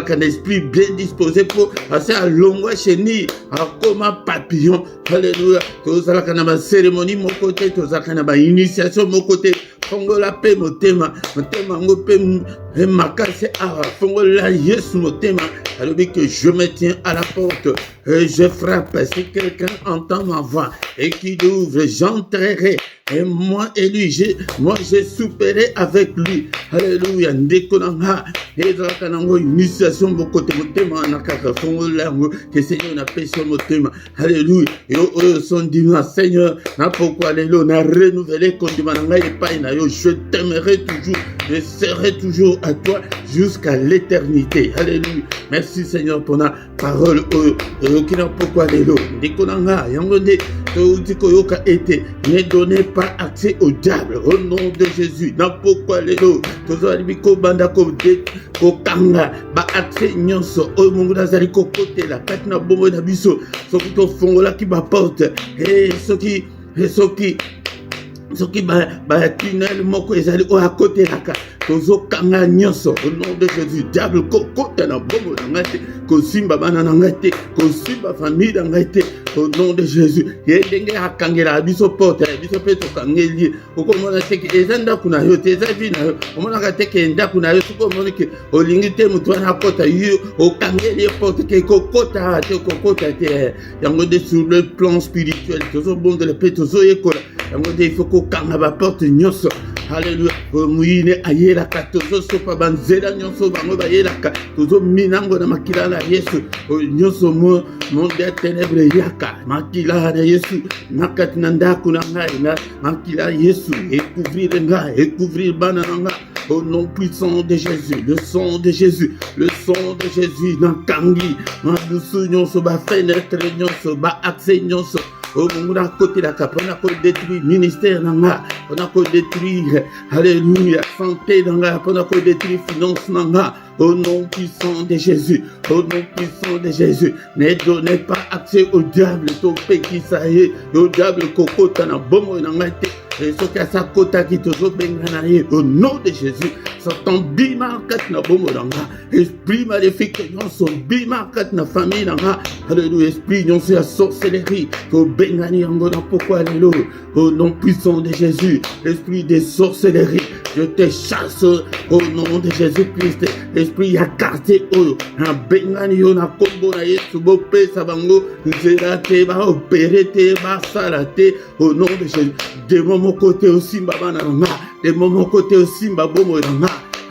un esprit bien disposé pour passer à longue chenille, comme un papillon. Alléluia, tous à la cérémonie, mon côté, tous à la initiation, mon côté. Fongo la paix motema ngope makase ara fongo la yes motema alors que je me tiens à la porte et je frappe. Si quelqu'un entend ma voix et qui l'ouvre, j'entrerai et moi et lui je souperai avec lui. Alléluia. Ndekonanga ezalakanango initiation bokote motema nakaka fongo lango que Seigneur na pêché motema. Alléluia. Yo son divin Seigneur na pourquoi lelo na renouveler kondima nanga epai na yo. Je t'aimerai toujours je serai toujours à toi jusqu'à l'éternité. Alléluia. Merci Seigneur pour la parole. Qui n'a pourquoi les lots. Déconanga, yangone, toutikoyoka été. Ne donnez pas accès au diable. Au nom de Jésus. N'a pourquoi les lots. Tozo alibiko banda ko kanga. Ba accès nyonso. O mungu nazali ko kote la. Katina bomo na biso. Soki to fongola ki ba porte. Soki ba tunnel moko ezali o à côté laka. Tozo kanga nyonso au nom de Jésus. Diable kokota na bomo na ngate. Ko simba bana na ngate. Ko simba famille na ngate. Au nom de Jésus. Yendenge akangela biso porte. Biso peto kangeli. Okomona teke ezanda kuna yo teza vina yo. Omona ka teke enda kuna yo. Suko mona ke olingite mutu na kota yo. Okangeli porte ke kokota te kokota te. Yango de sur le plan spirituel. Tozo bon de le peto zo yekola. Yango de il faut ko kanga ba porte nyonso. Alléluia. Mouine ayela katozo sopa banzela nyonso bango bayela ka tozo minango na makila na Yesu nyonso mo monde ténèbres yaka makila na Yesu nakati na ndaku na ngai na makila Yesu et couvrir bana nga au nom puissant de Jésus, le sang de Jésus, le sang de Jésus nankangi mandusu nyonso ba fenêtre nyonso ba accès nyonso. Oh, on a côté la cap, on a détruit ministère dans la, on a détruire, alléluia, santé dans la, on a détruire finance dans la, au nom puissant de Jésus, au nom puissant de Jésus, ne donnez pas accès au diable, ton péki ça y est, au diable coco t'en bon dans la tête. Et ce qui a sa kota qui te benganaye au nom de Jésus, Satan bimarkat na bomo danga, esprit maléfique non son bimarkat na famille danga, alléluia, esprit non c'est la sorcellerie, to bengani ango na pourquoi alléluia, au nom puissant de Jésus, esprit de sorcellerie, je te chasse au nom de Jésus-Christ, esprit yakarté o, na bengani yo na kombo na Yesu bo pe sabango, zerate ba opéré te ba salate au nom de Jésus. De mon côté aussi, de mon côté aussi,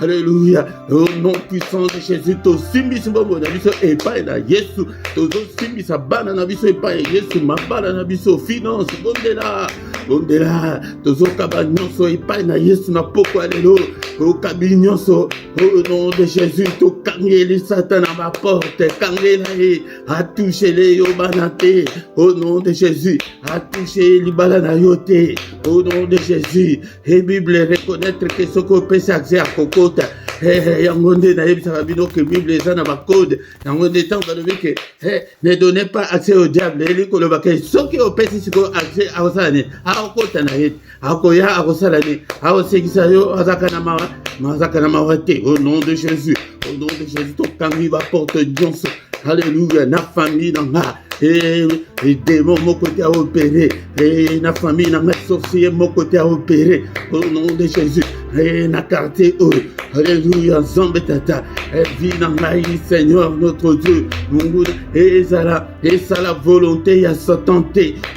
alléluia, au nom puissant de Jésus, to simbi simbomo na biso et pas na Yesu, to simbi sa bana na biso et pas Yesu, ma bana na biso finance, bondela, to zokaba nyonso et pas na Yesu na poko alelo, au kabi nyonso, au nom de Jésus, to kangeli Satan à ma porte, kangeli a touché les yobanate, au nom de Jésus, a touché les balana yote, au nom de Jésus, et Bible reconnaître que ce qu'on peut s'accéder à Coco. Yangonde na yebisa babino que Bible eza na ba code yangonde tant balobi que ne donnez pas accès au diable eli ko loba ke soki opesi siko accès a osane a okota na yet akoya akosala ni a osekisa yo azaka na mawa te au nom de Jésus, au nom de Jésus, to kangi ba porte nyonso. Alléluia, na famille nanga et démon mon côté à opérer et na famille nanga sorcier mon côté à opérer au nom de Jésus et na quartier oh alléluia ensemble tata et vie nanga Seigneur notre Dieu mungu et ça la volonté ya Satan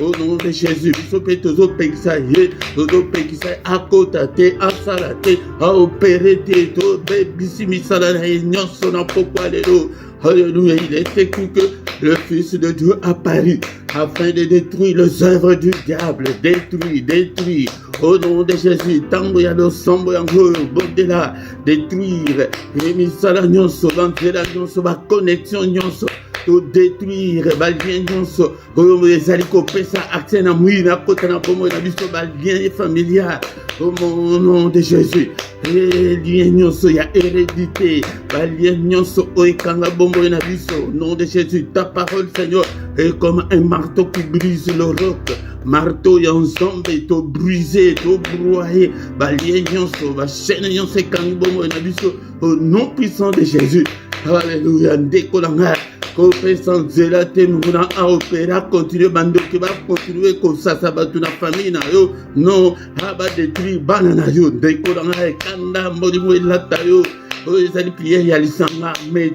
au nom de Jésus biso pe tozo pekisa ye tozo pekisa akotate asalate a opérer te to bebisi misala na nyonso na pokwa lelo. Alléluia, il est écrit que le Fils de Dieu apparut afin de détruire les œuvres du diable. Détruire. Au nom de Jésus, tango ya lo sambo yango bondela détruire. Et misala nyonso, banzela nyonso, ba connexion nyonso. To détruire ba lien nyonso. Oyo ezali kopesa accès na mui na kota na bomo na biso ba lien familial. Au nom de Jésus, lien nyonso ya hérédité, ba lien nyonso oekanga bombo na biso. Au nom de Jésus, ta parole Seigneur est comme un marteau qui brise le roc. Marteau ya ensemble to briser, to broyer, ba lien nyonso, ba chaîne nyonso ekanga bombo na biso. Au nom puissant de Jésus, alléluia, ndekolanga. Confessant zélate muna a opéra continuer bando qui va continuer comme ça va toute la famille na yo non aba détruire banana yo deko dans la kanda modibo la tayo ezali prière ya lisanga mais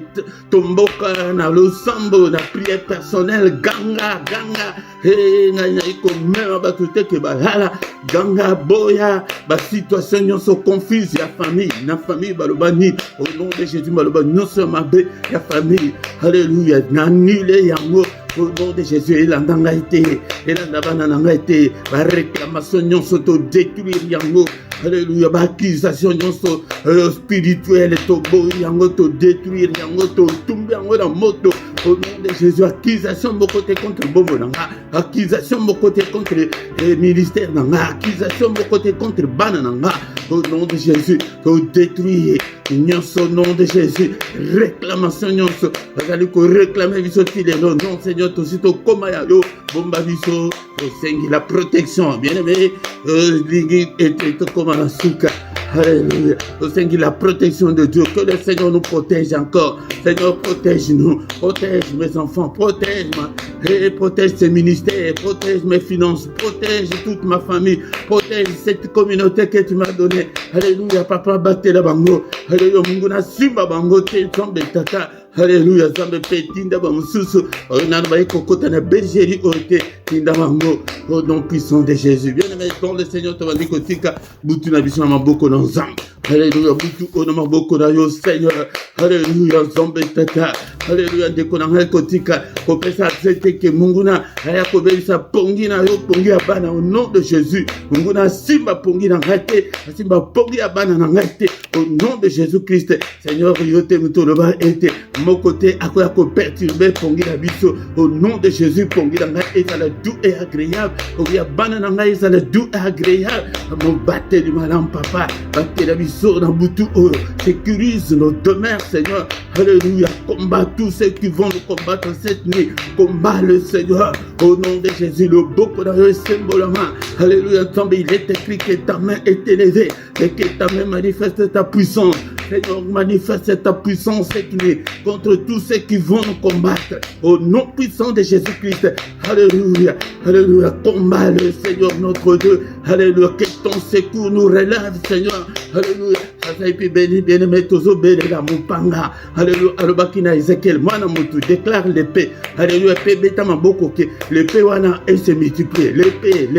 tomboka na lo sambo na prière personnelle ganga na iko même ba tout que balala ganga boya ba situation nyonso confuse ya famille na famille balobani au nom de Jésus balobani non seulement be ya famille alléluia na nule yango au nom de Jésus elanda nga été elanda bana nga été ba réclamation nyonso to détruire yango Alléluia, accusation spirituelle, to yango to détruire, yango to tomber yango dans moto. Au nom de Jésus, accusation mon côté contre Bobo Nanga, accusation mon côté contre les ministères Nanga, accusation mon côté contre Banananga. Au nom de Jésus, to détruire. Au nom de Jésus, réclamation nyonso. Bazali ko réclamer biso tile non Seigneur to sito koma ya yo bomba biso sengi la protection bien aimé lingi et koma na suka. Alléluia. Au Seigneur, la protection de Dieu. Que le Seigneur nous protège encore. Seigneur, protège-nous. Protège mes enfants. Protège-moi. Et protège ces ministères. Protège mes finances. Protège toute ma famille. Protège cette communauté que tu m'as donnée. Alléluia. Papa, batte la bango. Alléluia. Munguna simba bango. Te tombe tata. Alléluia. Zambe petinda bamususu. Onanba kokota na bergerie ote. Tinda bango. Au nom puissant de Jésus. Bien aimé, dans le Seigneur, te va dire que tika. Boutu na biso na maboko na nzambe. Alléluia, butu ono maboko na yo Seigneur. Alléluia, zombe tata. Alléluia, ndeko na ngai kotika kopesa traité que munguna aya kobelisa pongi na yo pongi ya bana au nom de Jésus. Munguna simba pongi na ngai te, simba pongi ya bana na ngai te au nom de Jésus-Christ. Seigneur, yo te mutoloba ete mon côté akoya ko perturber pongi na biso au nom de Jésus. Pongi na ngai ezala doux et agréable. Pongi ya bana na ngai ezala doux et agréable. Mon batte du malam papa, batte la biso. Sécurise nos demeures, Seigneur. Alléluia. Combat tous ceux qui vont nous combattre cette nuit. Combat le Seigneur. Au nom de Jésus, le beau courage symbolement. Alléluia. Il est écrit que ta main est élevée et que ta main manifeste ta puissance. Seigneur, manifeste ta puissance cette nuit contre tous ceux qui vont nous combattre. Au nom puissant de Jésus-Christ. Alléluia. Alléluia. Combat le Seigneur notre Dieu. Alléluia. Que ton secours nous relève, Seigneur. Alléluia. Bien-aimé, tozo bele la mupanga. Alléluia. Alobakina Ezekiel, mwana mutu, déclare l'épée. Alléluia. Épée beta maboko ke. L'épée wana et se multiplie. L'épée.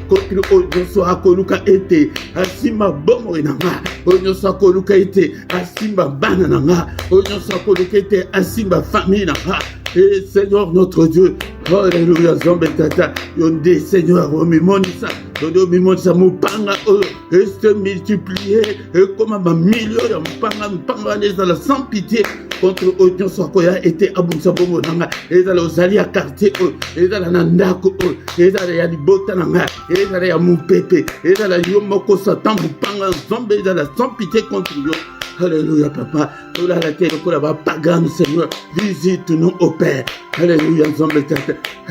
Contre Onyoso akoluka ete. Asima bomo inanga. Onyoso akoluka ete. Asimba bana nanga. Onyoso akoluka ete. Asimba famille nanga. Et Seigneur notre Dieu. Alléluia. Zombe tata. Yonde Seigneur. Omimonisa. Yonde omimonisa mupanga. Et se multiplier. Et comme un million de mpanga nezala sans pitié contre Onyoso akoya ete abunsa bomo nanga. Ezala ozali ya quartier. Ezala na ndako. Ezala ya libota nanga. Ezala ya mupepe. Ezala yo moko satan mpanga. Zombe ezala sans pitié contre yo. Alléluia, papa. Tout la terre, tout la pagan, Seigneur. Visite-nous au Père. Alléluia,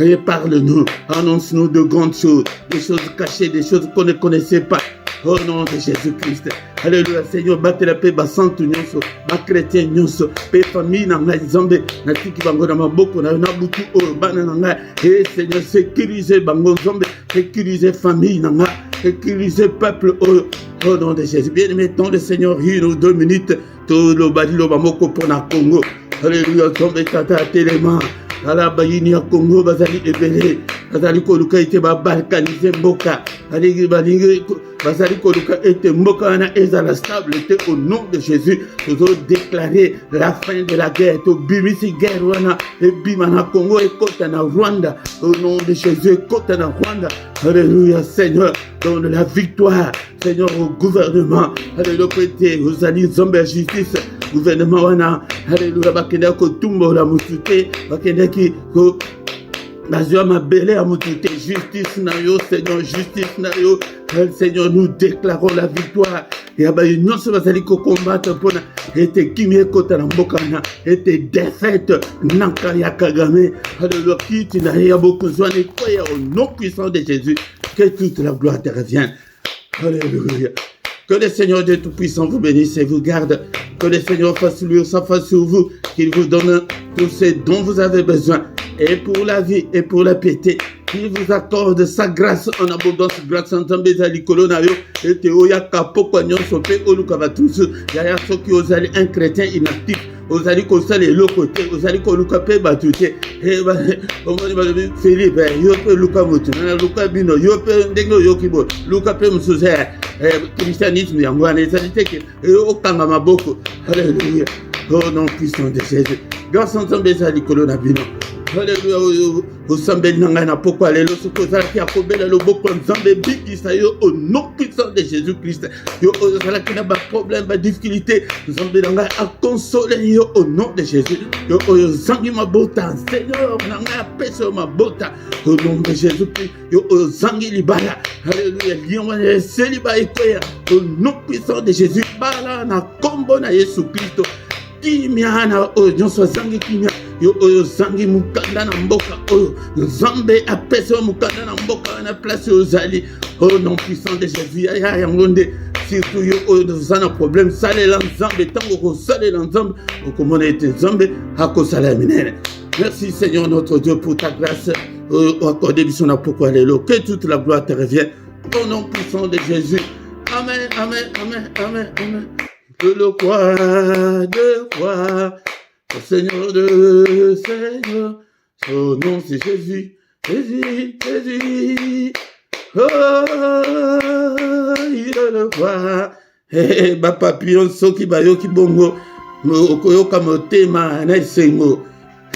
et parle-nous. Annonce-nous de grandes choses, des choses cachées, des choses qu'on ne connaissait pas. Au nom de Jésus-Christ. Alléluia, Seigneur, batte la paix, basante nyonso, ba chrétien nyonso, paix famille na ngai zombe, na tiki bango na maboko na butu o bana na ngai. Et Seigneur, sécuriser bango zombe, sécuriser famille na ngai, sécuriser peuple au nom de Jésus. Bien aimé, dans le Seigneur, 1 ou 2 minutes, tout le badilo bamoko pour na Congo. Alléluia, zombe tata téléma. Ala bayini ya Congo bazali ebele, bazali koluka ite ba balkaniser mboka, ali balingi bazali koluka ite mboka na ezala stable au nom de Jésus. Nous allons déclarer la fin de la guerre. To bimisi guerre wana ebima na Congo et kota na Rwanda au nom de Jésus, kota na Rwanda. Alléluia, Seigneur, donne la victoire, Seigneur, au gouvernement. Alléluia, prêtez aux alliés zombe justice. Gouvernement wana, alléluia, bakenda ko tumbo la musute, bakenda ki ko bazwa mabele a musute, justice na yo, Seigneur, justice na yo. Seigneur, nous déclarons la victoire. Et abayi nyonso bazali ko combattre pona ete kimie kota na mboka na ete défaite nanka ya Kagame. Alléluia, kiti na ya beaucoup zwane koya au nom puissant de Jésus. Que toute la gloire te revienne. Alléluia. Que le Seigneur Dieu Tout-Puissant vous bénisse et vous garde. Que le Seigneur fasse lui sa face sur vous, qu'il vous donne tout ce dont vous avez besoin. Et pour la vie et pour la piété, qu'il vous accorde sa grâce en abondance. Grâce en temps des alikolo na yo. Et te oya kapoko nyonso pe oluka batusu. Yaya soki ozali un chrétien inactif. Ozali kosala eloko te, ozali koluka pe batu te. Omoni balobi Philippe, yo pe luka mutu, na luka bino, yo pe ndenge oyoki bo, luka pe musuze. Christianisme yango wana ezali te ke okanga maboko. Alléluia. Au nom puissant de Jésus. Grâce en temps des alikolo na bino. Alléluia. Osambeli nanga na pokwa lelo sokozala ki akobela loboko nzambe bikisa yo au nom puissant de Jésus-Christ. Yo ozala ki na ba problème ba difficulté nzambe nanga a consoler yo au nom de Jésus. Yo ozangi mabota Seigneur nanga apesa mabota au nom de Jésus-Christ. Yo ozangi libala. Alléluia. Lion celiba ikoya au nom puissant de Jésus. Bala na kombo na Yesu-Christ. Kimia na nyonso zangi kimia yo oyo zangi mukanda na mboka oyo nzambe apesa mukanda na mboka na place ozali au nom puissant de Jésus ya yango nde surtout yo oyo zana problème salela nzambe tango ko salela nzambe okomona ete nzambe akosala minene. Merci Seigneur notre Dieu pour ta grâce accordée biso na pokwa lelo, que toute la gloire te revienne au nom puissant de Jésus. Amen, amen, amen, amen, amen. Que le roi de rois, le Seigneur de Seigneur, son nom c'est Jésus, Jésus, Jésus. Oh, il est le roi. Eh, ba papillon soki ba yoki bongo, okoyoka motema na esengo.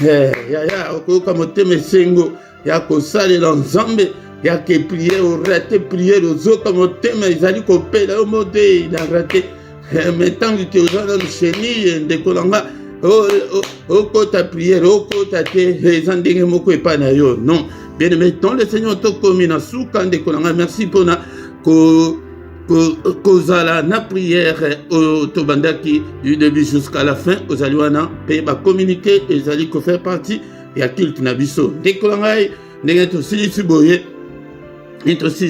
Eh, ya okoyoka motema esengo, ya kosalela nzambe, ya ke prier au raté prier ozoka motema ezali kopela yo mode na raté. Mais tant que tu es dans le chenille, de Kolanga, ta prière, ta te, moko epanayo. Non. Bien aimé, tant le Seigneur te commis à soukan de Kolanga. Merci pour na kozala na prière au Tobandaki du début jusqu'à la fin. Aux aluana, paye ba communiquer, et zali ko faire partie et à kilt na biso. De Kolanga, n'est aussi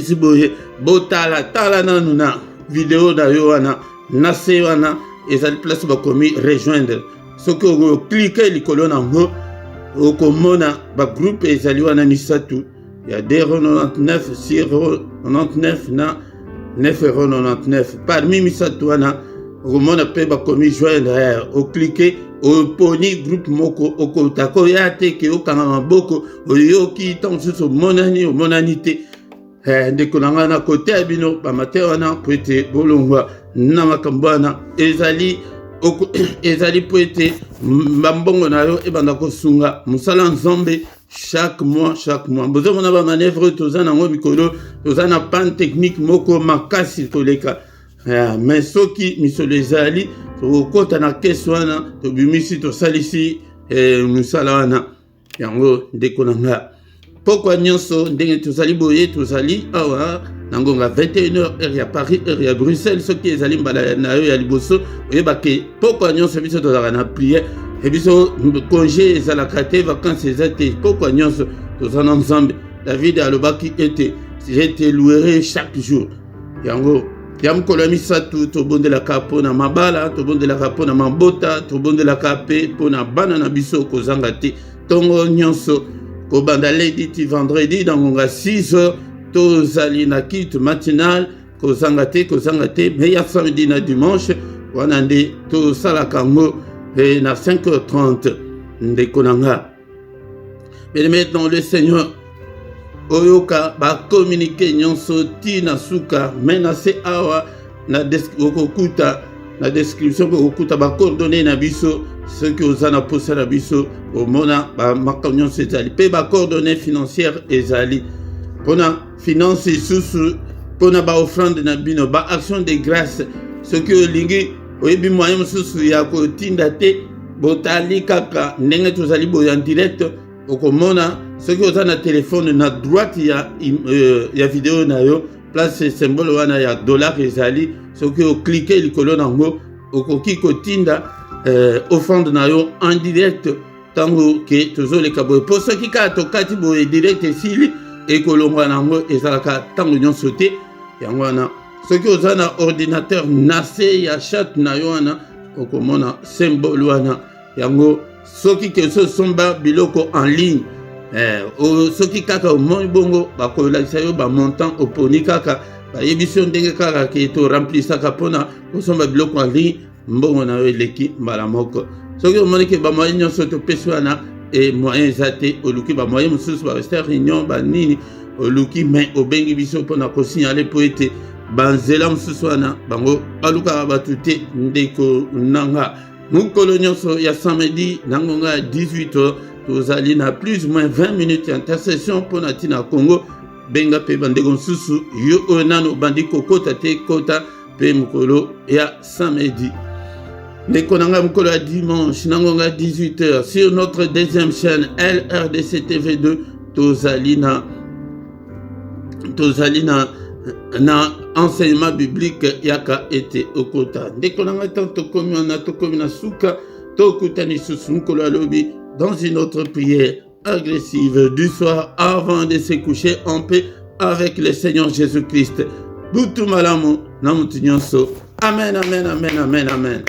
siboye, botala, tala nanuna, vidéo da yoana. Nase wana ezali place bakomi rejoindre soki okliquer likolo nango okomona bagroupe ezali wana misatu ya 2,99 6,99 na 9,99 parmi misatu wana okomona mpe bakomi joindre okliquer oponi groupe moko okotako ya te ke okanga maboko oyoki ntango mosusu omonani te ndeko nanga na kote ya bino bamate wana po ete bolongwa na makambo wana ezali po ete bambongo na yo ebanda kosunga mosala nzambe chaque mois bozomona bamanevre toza nango mikolo toza na panne technique moko makasi toleka mais soki misolo ezali tokota na kese wana tobimisi tosalisi mosala wana yango ndeko nanga pokwa nyonso ndenge tozali boye tozali awa nangonga 21h heure ya Paris heure ya Bruxelles soki ezali mbala na yo ya liboso oyebake pokwa nyonso biso tozalaka na prière et biso congé ezalaka te vacances eza te pokwa nyonso toza na nzambe. David alobaki ete je te louerai chaque jour yango ya mokolo ya misatu tobondelaka mpo na mabala tobondelaka mpo na mabota tobondelaka mpe mpo na bana na biso kozanga te ntongo nyonso kobanda ledi ti vendredi dans ngonga 6h tozali na kit matinal kozanga te mais ya samedi na dimanche wana nde tosalaka ngo na 5h30 ndeko nanga. Mais maintenant le Seigneur oyoka ba communiquer nyonso ti na suka menase awa na okokuta na description okokuta ba coordonnées na biso ceux qui osent na posa na biso omona ba makamyo ezali pe ba coordonnées financières ezali pona finance susu pona ba offrande na bino ba action de grâce ceux qui olingi oyebi moyen susu ya kotinda te botali kaka ndenge tozali boya en direct okomona soki oza na telefone na droite ya video na yo place symbole wana ya dollar ezali soki oklike likolo nango okoki kotinda offrande na yo en direct tango ke tozoleka boye po soki kaka tokati boye direct esili ekolongwa nango ezalaka tango nyonso te yango wana soki oza na ordinateur nase ya chat na yo wana okomona symbole wana yango soki ke somba biloko en ligne soki kaka omoni bongo bakolakisa yo bamontant oponi kaka bayebiso ndenge kaka ke to remplisaka mpona kosomba biloko en ligne mbongo na yo eleki mbala moko soki omoni ke bamoyen nyonso topesi wana moyen eza te oluki bamoyen mosusu barester réunion banini oluki mai obengi biso mpona kosignale mpo ete banzela mosusu wana bango alukaka bato te ndeko nanga mokolo nyonso ya samedi na ngonga ya 18h tozali na plus ou moins 20 minutes ya intercession mpo na ntina Congo. Benga mpe bandeko mosusu yo oyo nano bandi kokota te kota mpe mokolo ya samedi. Ndeko na ngai mokolo ya dimanche na ngonga ya 18h sur notre deuxième chaîne LRDC TV2 tozali na enseignement biblique yaka ete okota. Ndeko na ngai tanto tokomi na suka tokutani susu mokolo ya lobi dans une autre prière agressive du soir avant de se coucher en paix avec le Seigneur Jésus-Christ. Butu malamu na mutu nyonso. Amen, amen, amen, amen, amen.